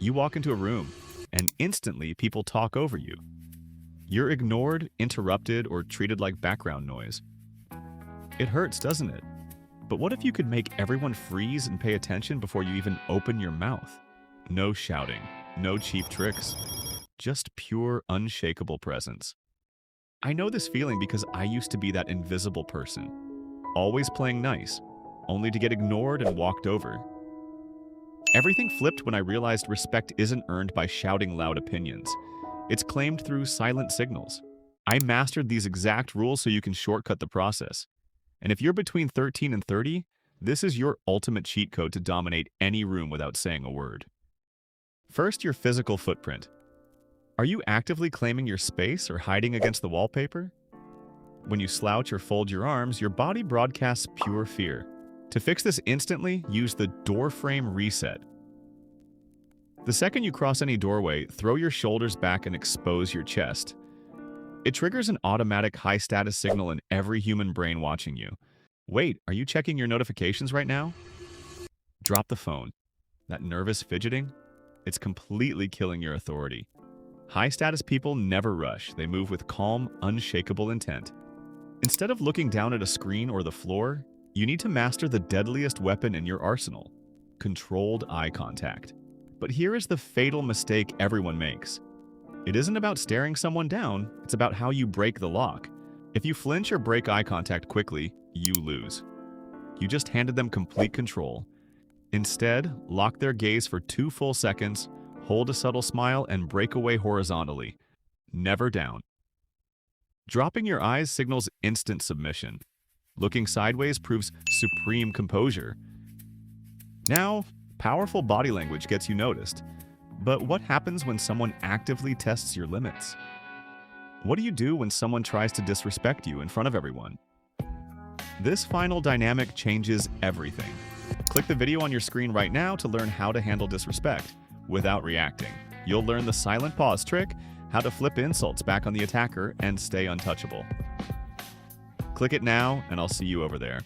You walk into a room, and instantly people talk over you. You're ignored, interrupted, or treated like background noise. It hurts, doesn't it? But what if you could make everyone freeze and pay attention before you even open your mouth? No shouting, no cheap tricks, just pure, unshakable presence. I know this feeling because I used to be that invisible person, always playing nice, only to get ignored and walked over. Everything flipped when I realized respect isn't earned by shouting loud opinions. It's claimed through silent signals. I mastered these exact rules so you can shortcut the process. And if you're between 13 and 30, this is your ultimate cheat code to dominate any room without saying a word. First, your physical footprint. Are you actively claiming your space or hiding against the wallpaper? When you slouch or fold your arms, your body broadcasts pure fear. To fix this instantly, use the door frame reset. The second you cross any doorway, throw your shoulders back and expose your chest. It triggers an automatic high-status signal in every human brain watching you. Wait, are you checking your notifications right now? Drop the phone. That nervous fidgeting? It's completely killing your authority. High-status people never rush. They move with calm, unshakable intent. Instead of looking down at a screen or the floor, you need to master the deadliest weapon in your arsenal: controlled eye contact. But here is the fatal mistake everyone makes. It isn't about staring someone down, it's about how you break the lock. If you flinch or break eye contact quickly, you lose. You just handed them complete control. Instead, lock their gaze for 2 full seconds, hold a subtle smile, and break away horizontally. Never down. Dropping your eyes signals instant submission. Looking sideways proves supreme composure. Now, powerful body language gets you noticed. But what happens when someone actively tests your limits? What do you do when someone tries to disrespect you in front of everyone? This final dynamic changes everything. Click the video on your screen right now to learn how to handle disrespect without reacting. You'll learn the silent pause trick, how to flip insults back on the attacker and stay untouchable. Click it now, and I'll see you over there.